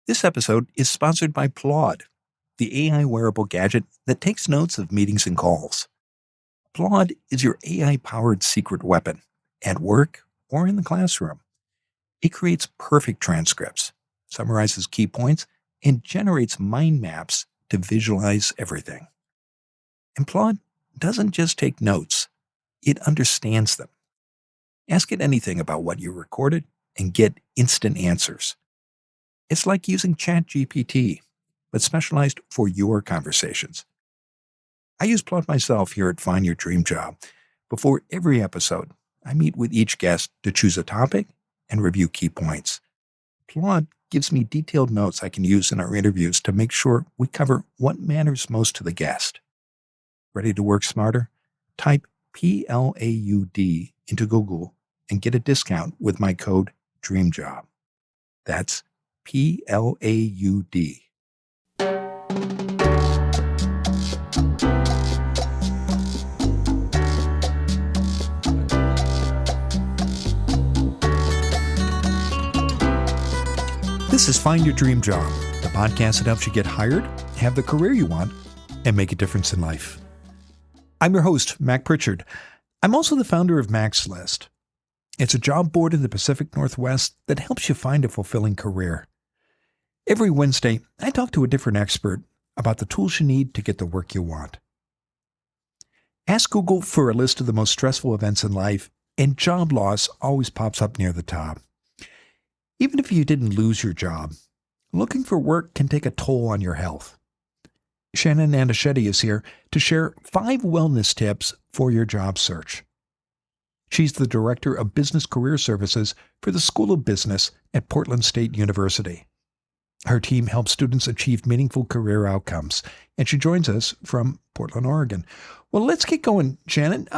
This episode is sponsored by Plod, the AI wearable gadget that takes notes of meetings and calls. Plod is your AI-powered secret weapon at work or in the classroom. It creates perfect transcripts, summarizes key points, and generates mind maps to visualize everything. And Plod doesn't just take notes, it understands them. Ask it anything about what you recorded and get instant answers. It's like using ChatGPT, but specialized for your conversations. I use Plod myself here at Find Your Dream Job. Before every episode, I meet with each guest to choose a topic and review key points. Plod gives me detailed notes I can use in our interviews to make sure we cover what matters most to the guest. Ready to work smarter? Type PLAUD into Google and get a discount with my code DREAMJOB. That's PLAUD. This is Find Your Dream Job, the podcast that helps you get hired, have the career you want, and make a difference in life. I'm your host, Mac Pritchard. I'm also the founder of Mac's List. It's a job board in the Pacific Northwest that helps you find a fulfilling career. Every Wednesday, I talk to a different expert about the tools you need to get the work you want. Ask Google for a list of the most stressful events in life, and job loss always pops up near the top. Even if you didn't lose your job, looking for work can take a toll on your health. Shannon Aniciete is here to share 5 wellness tips for your job search. She's the Director of Business Career Services for the School of Business at Portland State University. Her team helps students achieve meaningful career outcomes, and she joins us from Portland, Oregon. Well, let's get going, Shannon.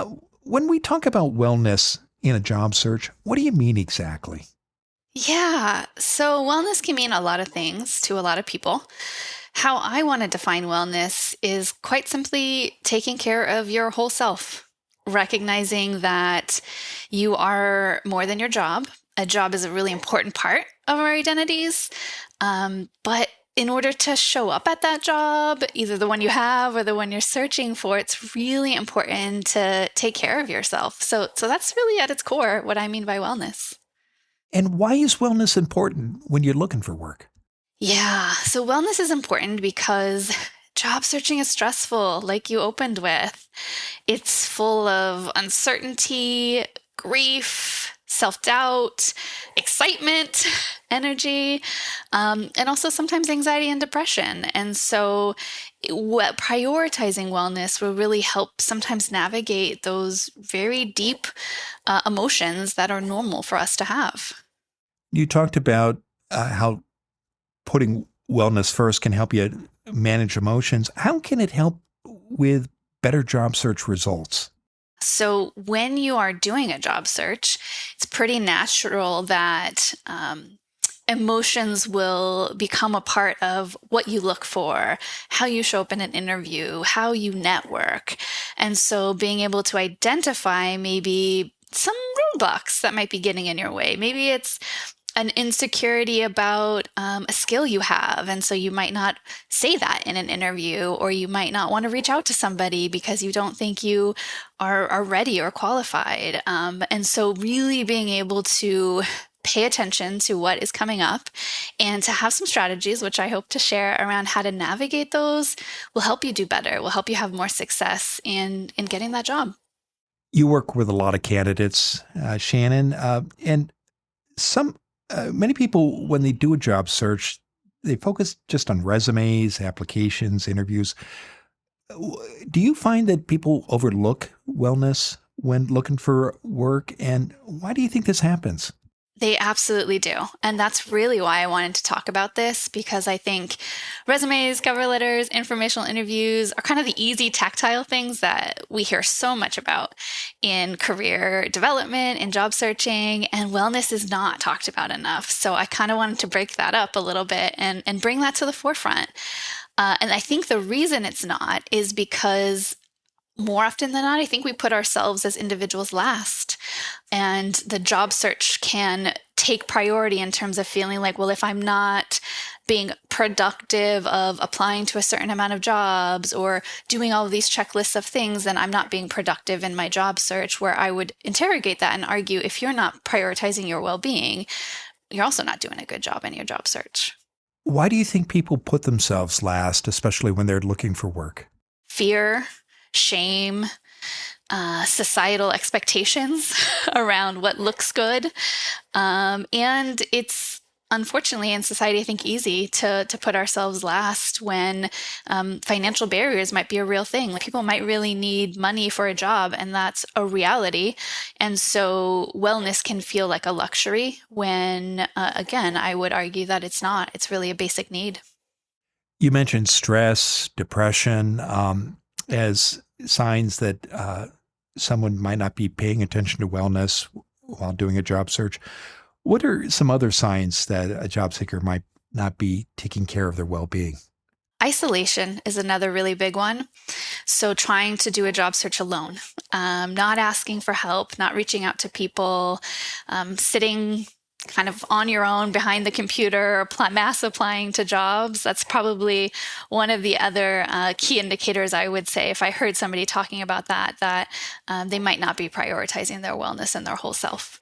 When we talk about wellness in a job search, what do you mean exactly? Yeah, so wellness can mean a lot of things to a lot of people. How I want to define wellness is quite simply taking care of your whole self, recognizing that you are more than your job. A job is a really important part of our identities, but in order to show up at that job, either the one you have or the one you're searching for, it's really important to take care of yourself. So that's really at its core what I mean by wellness. And why is wellness important when you're looking for work? Yeah, so wellness is important because job searching is stressful, like you opened with. It's full of uncertainty, grief, self-doubt, excitement, energy, and also sometimes anxiety and depression. And so prioritizing wellness will really help sometimes navigate those very deep emotions that are normal for us to have. You talked about how putting wellness first can help you manage emotions. How can it help with better job search results? So when you are doing a job search, it's pretty natural that emotions will become a part of what you look for, how you show up in an interview, how you network. And so being able to identify maybe some roadblocks that might be getting in your way. Maybe it's an insecurity about a skill you have. And so you might not say that in an interview, or you might not want to reach out to somebody because you don't think you are ready or qualified. And so really being able to pay attention to what is coming up and to have some strategies, which I hope to share around how to navigate those, will help you do better, will help you have more success in getting that job. You work with a lot of candidates, Shannon, and many people, when they do a job search, they focus just on resumes, applications, interviews. Do you find that people overlook wellness when looking for work? And why do you think this happens? They absolutely do. And that's really why I wanted to talk about this, because I think resumes, cover letters, informational interviews are kind of the easy tactile things that we hear so much about in career development and job searching, and wellness is not talked about enough. So I kind of wanted to break that up a little bit and bring that to the forefront. And I think the reason it's not is because more often than not, I think we put ourselves as individuals last. And the job search can take priority in terms of feeling like, well, if I'm not being productive of applying to a certain amount of jobs or doing all of these checklists of things, then I'm not being productive in my job search, where I would interrogate that and argue if you're not prioritizing your well-being, you're also not doing a good job in your job search. Why do you think people put themselves last, especially when they're looking for work? Fear, shame, societal expectations around what looks good. And it's unfortunately in society, I think, easy to put ourselves last when financial barriers might be a real thing. Like, people might really need money for a job, and that's a reality. And so wellness can feel like a luxury when, again, I would argue that it's not. It's really a basic need. You mentioned stress, depression as signs that someone might not be paying attention to wellness while doing a job search. What are some other signs that a job seeker might not be taking care of their well-being? Isolation is another really big one. So trying to do a job search alone, not asking for help, not reaching out to people, sitting kind of on your own behind the computer, mass applying to jobs. That's probably one of the other key indicators, I would say, if I heard somebody talking about that they might not be prioritizing their wellness and their whole self.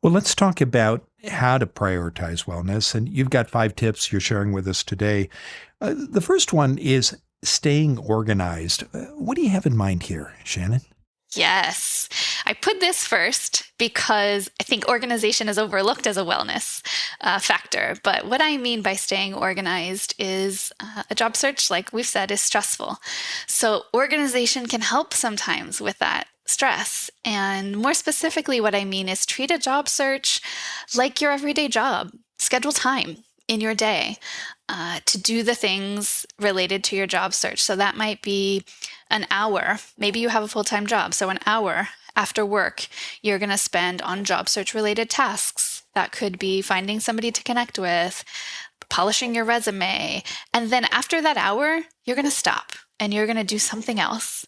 Well, let's talk about how to prioritize wellness. And you've got 5 tips you're sharing with us today. The first one is staying organized. What do you have in mind here, Shannon? Yes. I put this first because I think organization is overlooked as a wellness factor. But what I mean by staying organized is a job search, like we've said, is stressful. So organization can help sometimes with that stress. And more specifically, what I mean is treat a job search like your everyday job. Schedule time in your day to do the things related to your job search. So that might be an hour. Maybe you have a full-time job. So an hour after work, you're going to spend on job search related tasks. That could be finding somebody to connect with, polishing your resume. And then after that hour, you're going to stop and you're going to do something else.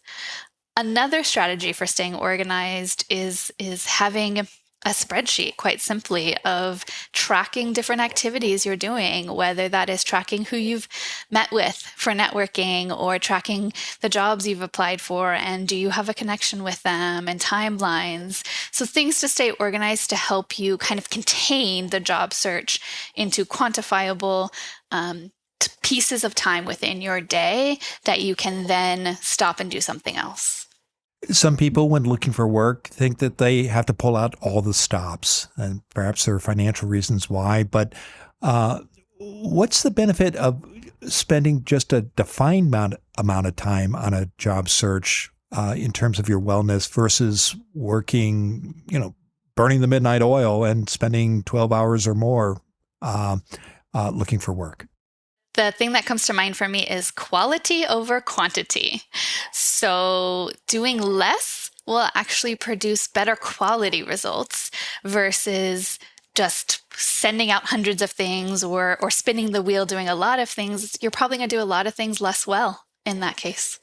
Another strategy for staying organized is having a spreadsheet, quite simply, of tracking different activities you're doing, whether that is tracking who you've met with for networking or tracking the jobs you've applied for and do you have a connection with them, and timelines. So things to stay organized to help you kind of contain the job search into quantifiable pieces of time within your day that you can then stop and do something else. Some people, when looking for work, think that they have to pull out all the stops, and perhaps there are financial reasons why. But what's the benefit of spending just a defined amount of time on a job search in terms of your wellness versus working, burning the midnight oil and spending 12 hours or more looking for work? The thing that comes to mind for me is quality over quantity. So doing less will actually produce better quality results versus just sending out hundreds of things or spinning the wheel doing a lot of things. You're probably going to do a lot of things less well in that case.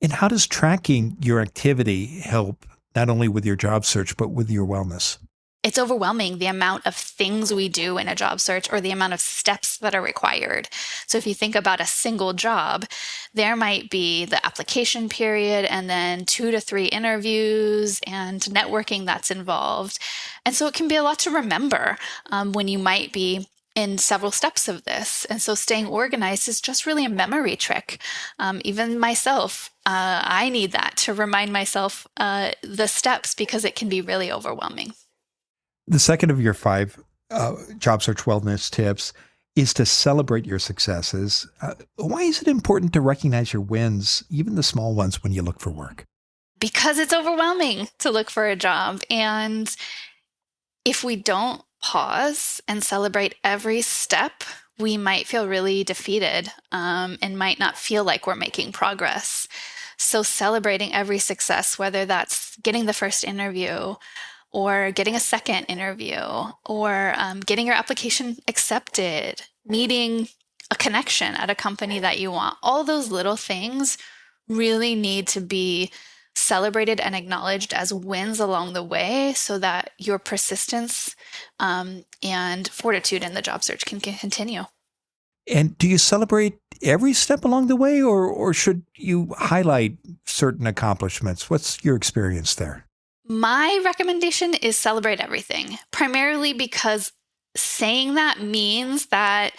And how does tracking your activity help not only with your job search, but with your wellness? It's overwhelming, the amount of things we do in a job search or the amount of steps that are required. So if you think about a single job, there might be the application period and then 2 to 3 interviews and networking that's involved. And so it can be a lot to remember when you might be in several steps of this. And so staying organized is just really a memory trick. Even myself, I need that to remind myself the steps because it can be really overwhelming. The second of your 5 job search wellness tips is to celebrate your successes. Why is it important to recognize your wins, even the small ones, when you look for work? Because it's overwhelming to look for a job. And if we don't pause and celebrate every step, we might feel really defeated and might not feel like we're making progress. So celebrating every success, whether that's getting the first interview or getting a second interview, or getting your application accepted, meeting a connection at a company that you want. All those little things really need to be celebrated and acknowledged as wins along the way so that your persistence and fortitude in the job search can continue. And do you celebrate every step along the way, or should you highlight certain accomplishments? What's your experience there? My recommendation is celebrate everything, primarily because saying that means that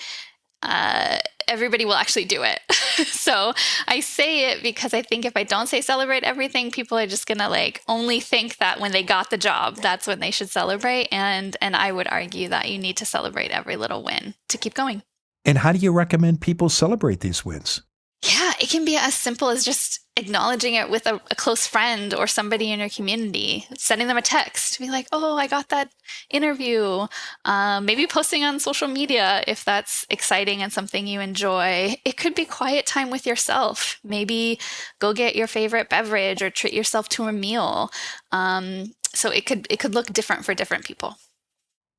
uh, everybody will actually do it. So I say it because I think if I don't say celebrate everything, people are just gonna like only think that when they got the job, that's when they should celebrate. And I would argue that you need to celebrate every little win to keep going. And how do you recommend people celebrate these wins? Yeah, it can be as simple as just acknowledging it with a close friend or somebody in your community, sending them a text, be like, oh, I got that interview. Maybe posting on social media if that's exciting and something you enjoy. It could be quiet time with yourself. Maybe go get your favorite beverage or treat yourself to a meal. So it could look different for different people.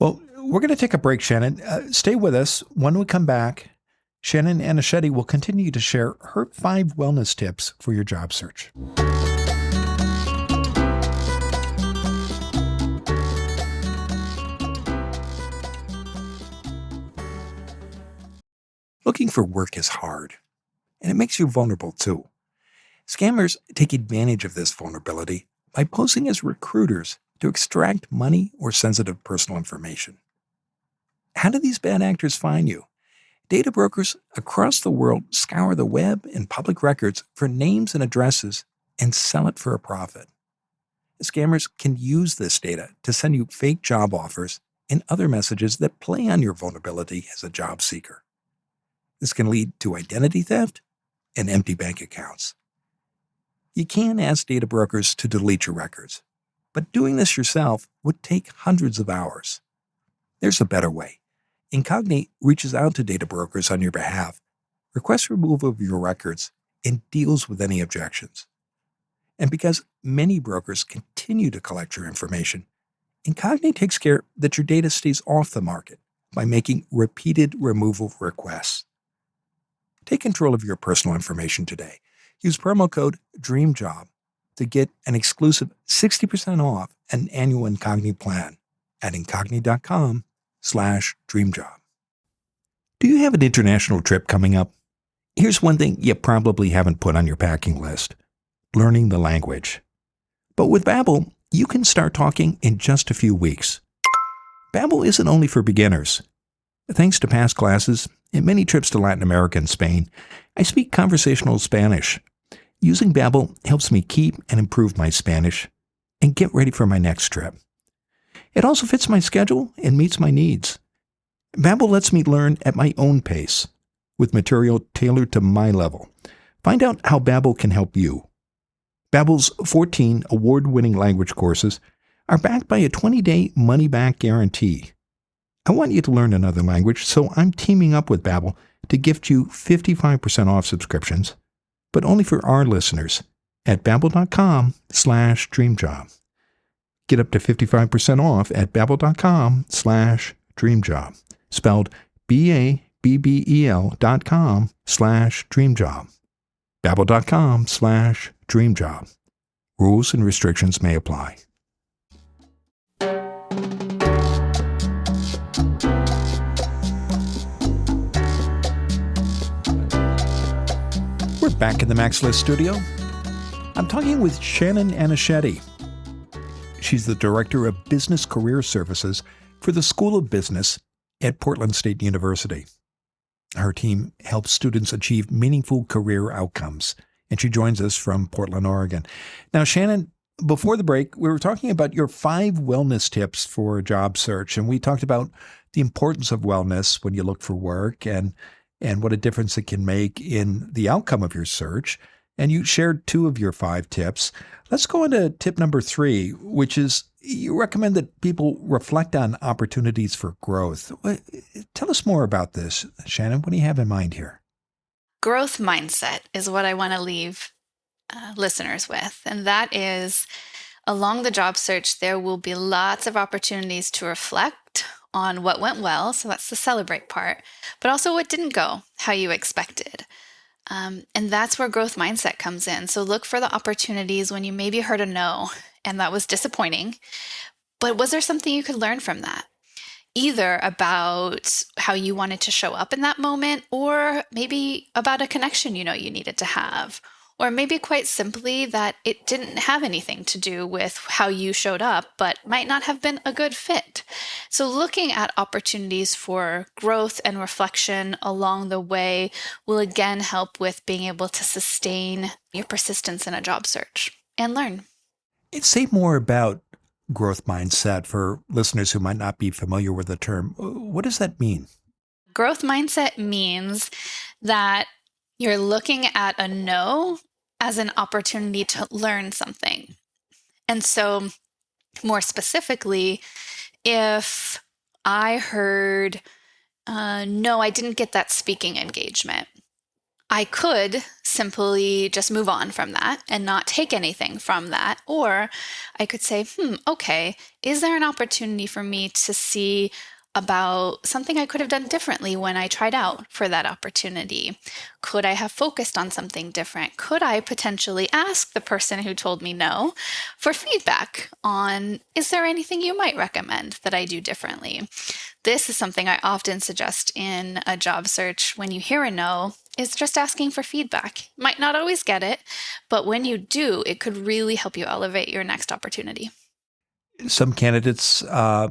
Well, we're going to take a break, Shannon. Stay with us. When we come back, Shannon Aniciete will continue to share her 5 wellness tips for your job search. Looking for work is hard, and it makes you vulnerable too. Scammers take advantage of this vulnerability by posing as recruiters to extract money or sensitive personal information. How do these bad actors find you? Data brokers across the world scour the web and public records for names and addresses and sell it for a profit. Scammers can use this data to send you fake job offers and other messages that play on your vulnerability as a job seeker. This can lead to identity theft and empty bank accounts. You can ask data brokers to delete your records, but doing this yourself would take hundreds of hours. There's a better way. Incogni reaches out to data brokers on your behalf, requests removal of your records, and deals with any objections. And because many brokers continue to collect your information, Incogni takes care that your data stays off the market by making repeated removal requests. Take control of your personal information today. Use promo code DREAMJOB to get an exclusive 60% off an annual Incogni plan at incogni.com/dreamjob. Do you have an international trip coming up? Here's one thing you probably haven't put on your packing list: learning the language. But with Babbel, you can start talking in just a few weeks. Babbel isn't only for beginners. Thanks to past classes and many trips to Latin America and Spain, I speak conversational Spanish. Using Babbel helps me keep and improve my Spanish and get ready for my next trip. It also fits my schedule and meets my needs. Babbel lets me learn at my own pace, with material tailored to my level. Find out how Babbel can help you. Babbel's 14 award-winning language courses are backed by a 20-day money-back guarantee. I want you to learn another language, so I'm teaming up with Babbel to gift you 55% off subscriptions, but only for our listeners at babbel.com/dreamjob. Get up to 55% off at babbel.com/dreamjob, spelled BABBEL.com/dreamjob. babbel.com/dreamjob. Rules and restrictions may apply. We're back in the Max List studio. I'm talking with Shannon Aniciete. She's the Director of Business Career Services for the School of Business at Portland State University. Her team helps students achieve meaningful career outcomes, and she joins us from Portland, Oregon. Now, Shannon, before the break, we were talking about your 5 wellness tips for a job search, and we talked about the importance of wellness when you look for work and what a difference it can make in the outcome of your search. And you shared 2 of your 5 tips. Let's go into tip number 3, which is you recommend that people reflect on opportunities for growth. Tell us more about this, Shannon. What do you have in mind here? Growth mindset is what I want to leave listeners with. And that is, along the job search, there will be lots of opportunities to reflect on what went well. So that's the celebrate part, but also what didn't go how you expected. And that's where growth mindset comes in. So look for the opportunities when you maybe heard a no and that was disappointing, but was there something you could learn from that? either about how you wanted to show up in that moment, or maybe about a connection you needed to have. Or maybe quite simply that it didn't have anything to do with how you showed up, but might not have been a good fit. So looking at opportunities for growth and reflection along the way will again help with being able to sustain your persistence in a job search and learn. Say more about growth mindset for listeners who might not be familiar with the term. What does that mean? Growth mindset means that you're looking at a no as an opportunity to learn something. And so, more specifically, if I heard, no, I didn't get that speaking engagement, I could simply just move on from that and not take anything from that. Or I could say, okay, is there an opportunity for me to see about something I could have done differently when I tried out for that opportunity? Could I have focused on something different? Could I potentially ask the person who told me no for feedback on, is there anything you might recommend that I do differently? This is something I often suggest in a job search. When you hear a no, is just asking for feedback. Might not always get it, but when you do, it could really help you elevate your next opportunity. Some candidates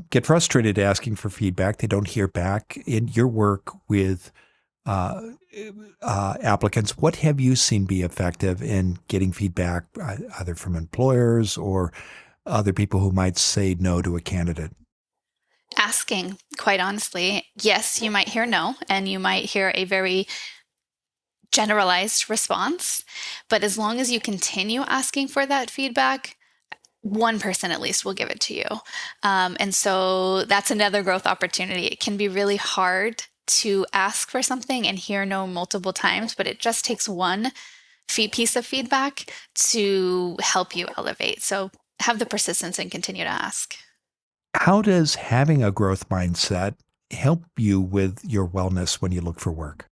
get frustrated asking for feedback. They don't hear back. In your work with applicants, what have you seen be effective in getting feedback, either from employers or other people who might say no to a candidate? Asking, quite honestly. Yes, you might hear no, and you might hear a very generalized response, but as long as you continue asking for that feedback, one person at least will give it to you. And so that's another growth opportunity. It can be really hard to ask for something and hear no multiple times, but it just takes one piece of feedback to help you elevate. So have the persistence and continue to ask. How does having a growth mindset help you with your wellness when you look for work?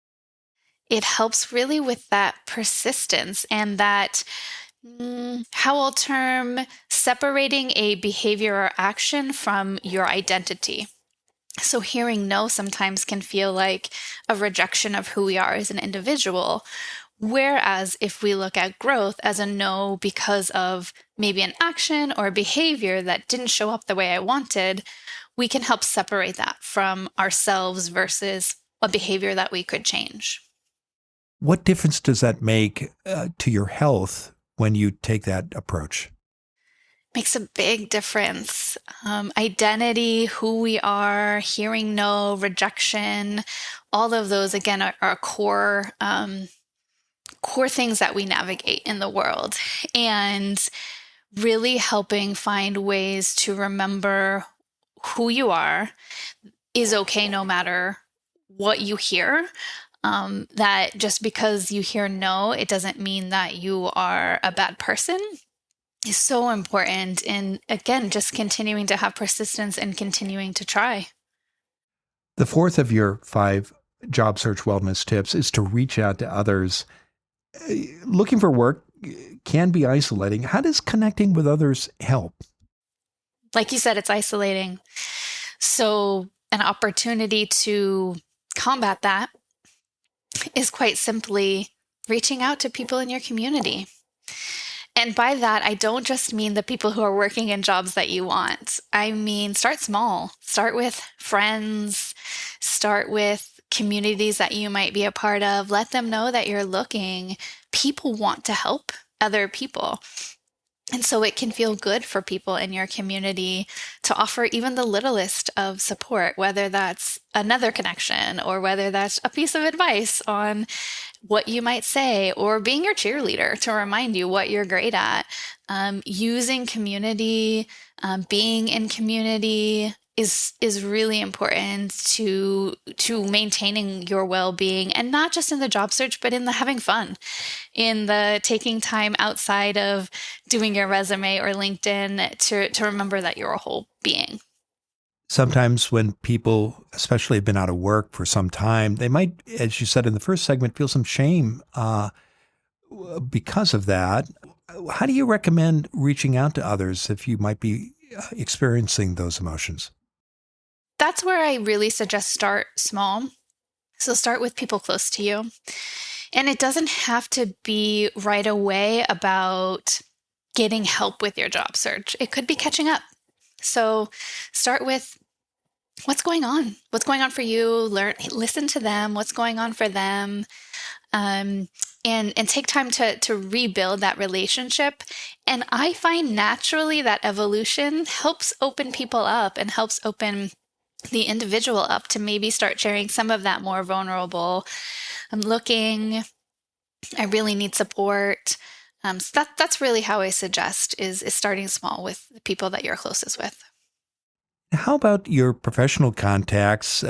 It helps really with that persistence and that, how I'll term, separating a behavior or action from your identity. So hearing no sometimes can feel like a rejection of who we are as an individual. Whereas if we look at growth as a no because of maybe an action or a behavior that didn't show up the way I wanted, we can help separate that from ourselves versus a behavior that we could change. What difference does that make to your health when you take that approach? Makes a big difference. Identity, who we are, hearing no, rejection, all of those again are core things that we navigate in the world, and really helping find ways to remember who you are is okay no matter what you hear. That just because you hear no, it doesn't mean that you are a bad person, is so important. And again, just continuing to have persistence and continuing to try. The fourth of your 5 job search wellness tips is to reach out to others. Looking for work can be isolating. How does connecting with others help? Like you said, it's isolating. So an opportunity to combat that is quite simply reaching out to people in your community. And by that, I don't just mean the people who are working in jobs that you want. I mean, start small. Start with friends. Start with communities that you might be a part of. Let them know that you're looking. People want to help other people. And so it can feel good for people in your community to offer even the littlest of support, whether that's another connection or whether that's a piece of advice on what you might say, or being your cheerleader to remind you what you're great at. Using community, being in community is really important to maintaining your well-being, and not just in the job search, but in the having fun, in the taking time outside of doing your resume or LinkedIn to remember that you're a whole being. Sometimes when people, especially have been out of work for some time, they might, as you said in the first segment, feel some shame because of that. How do you recommend reaching out to others if you might be experiencing those emotions? That's where I really suggest start small. So start with people close to you. And it doesn't have to be right away about getting help with your job search. It could be catching up. So start with what's going on? What's going on for you? Listen to them. What's going on for them? Um, and take time to rebuild that relationship. And I find naturally that evolution helps open people up and helps open the individual up to maybe start sharing some of that more vulnerable. I'm looking, I really need support. So that's really how I suggest is starting small with the people that you're closest with. How about your professional contacts?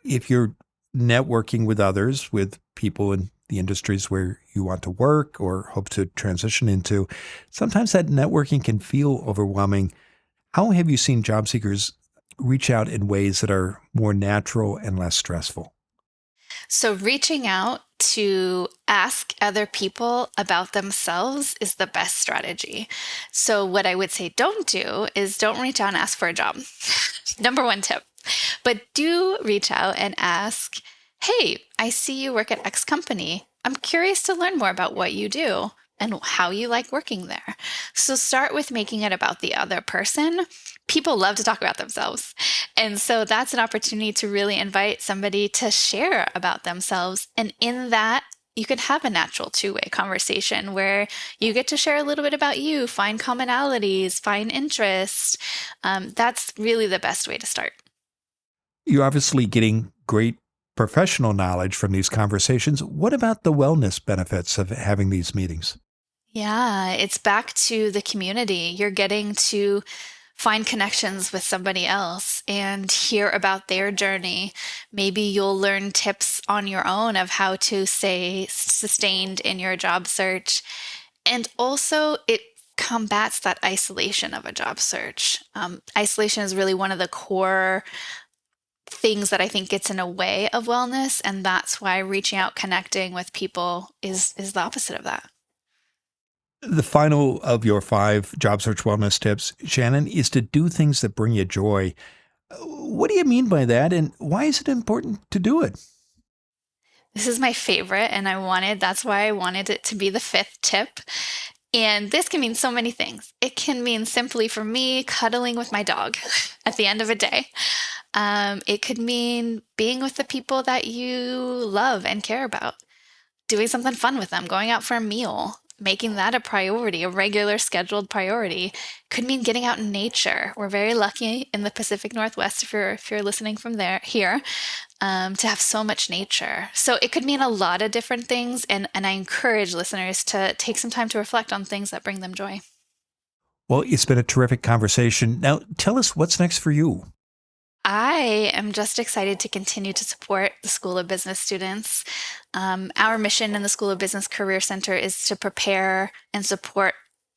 If you're networking with others, with people in the industries where you want to work or hope to transition into, sometimes that networking can feel overwhelming. How have you seen job seekers reach out in ways that are more natural and less stressful? So reaching out to ask other people about themselves is the best strategy. So what I would say don't do is don't reach out and ask for a job. Number one tip. But do reach out and ask, hey, I see you work at X company. I'm curious to learn more about what you do and how you like working there. So start with making it about the other person. People love to talk about themselves. And so that's an opportunity to really invite somebody to share about themselves. And in that, you can have a natural two-way conversation where you get to share a little bit about you, find commonalities, find interest. That's really the best way to start. You're obviously getting great professional knowledge from these conversations. What about the wellness benefits of having these meetings? Yeah, it's back to the community. You're getting to find connections with somebody else and hear about their journey. Maybe you'll learn tips on your own of how to stay sustained in your job search. And also, it combats that isolation of a job search. Isolation is really one of the core things that I think gets in a way of wellness. And that's why reaching out, connecting with people is the opposite of that. The final of your 5 job search wellness tips, Shannon, is to do things that bring you joy. What do you mean by that, and why is it important to do it? This is my favorite, and that's why I wanted it to be the 5th tip. And this can mean so many things. It can mean simply for me cuddling with my dog at the end of a day. It could mean being with the people that you love and care about, doing something fun with them, going out for a meal, making that a priority, a regular scheduled priority. Could mean getting out in nature. We're very lucky in the Pacific Northwest, if you're listening from here, to have so much nature. So it could mean a lot of different things, and I encourage listeners to take some time to reflect on things that bring them joy. Well, it's been a terrific conversation. Now, tell us what's next for you. I am just excited to continue to support the School of Business students. Our mission in the School of Business Career Center is to prepare and support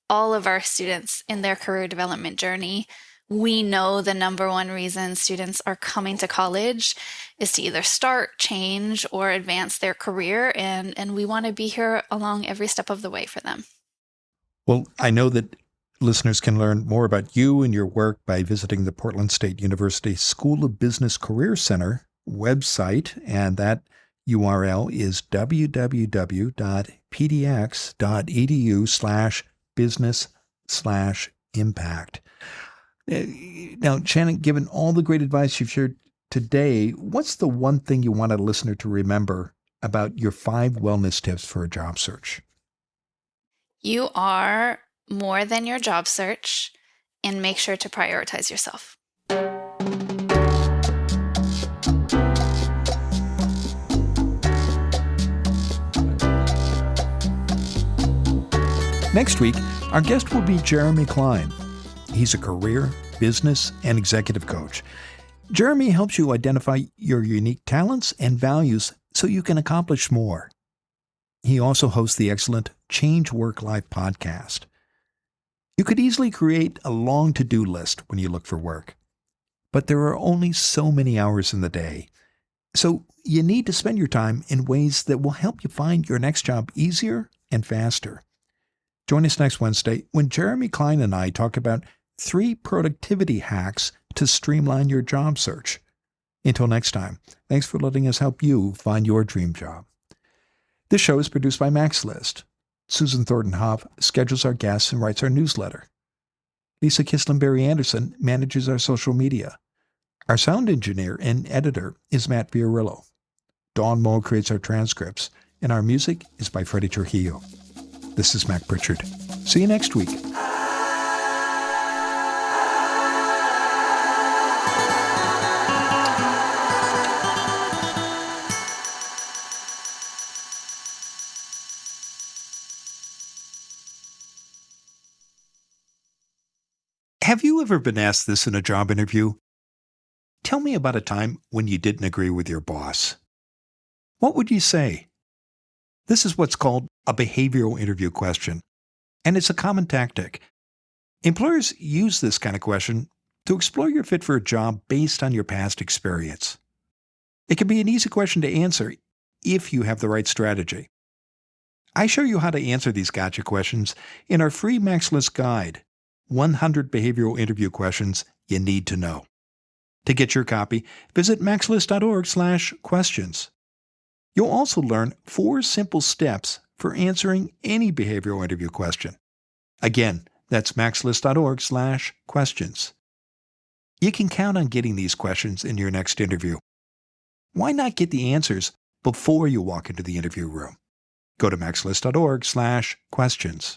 all of our students in their career development journey. We know the number one reason students are coming to college is to either start, change, or advance their career, and we want to be here along every step of the way for them. Well, I know that listeners can learn more about you and your work by visiting the Portland State University School of Business Career Center website, and that URL is www.pdx.edu/business/impact. Now, Shannon, given all the great advice you've shared today, what's the one thing you want a listener to remember about your 5 wellness tips for a job search? You are more than your job search, and make sure to prioritize yourself. Next week, our guest will be Jeremy Klein. He's a career, business, and executive coach. Jeremy helps you identify your unique talents and values so you can accomplish more. He also hosts the excellent Change Work Life podcast. You could easily create a long to-do list when you look for work, but there are only so many hours in the day. So you need to spend your time in ways that will help you find your next job easier and faster. Join us next Wednesday when Jeremy Klein and I talk about 3 productivity hacks to streamline your job search. Until next time, thanks for letting us help you find your dream job. This show is produced by Max List. Susan Thornton Hoff schedules our guests and writes our newsletter. Lisa Kislenberry Anderson manages our social media. Our sound engineer and editor is Matt Fiorillo. Dawn Moe creates our transcripts, and our music is by Freddie Trujillo. This is Mac Pritchard. See you next week. Have you ever been asked this in a job interview? Tell me about a time when you didn't agree with your boss. What would you say? This is what's called a behavioral interview question, and it's a common tactic. Employers use this kind of question to explore your fit for a job based on your past experience. It can be an easy question to answer if you have the right strategy. I show you how to answer these gotcha questions in our free Max List guide, 100 Behavioral Interview Questions You Need to Know. To get your copy, visit maxlist.org/questions. You'll also learn 4 simple steps for answering any behavioral interview question. Again, that's maxlist.org/questions. You can count on getting these questions in your next interview. Why not get the answers before you walk into the interview room? Go to maxlist.org/questions.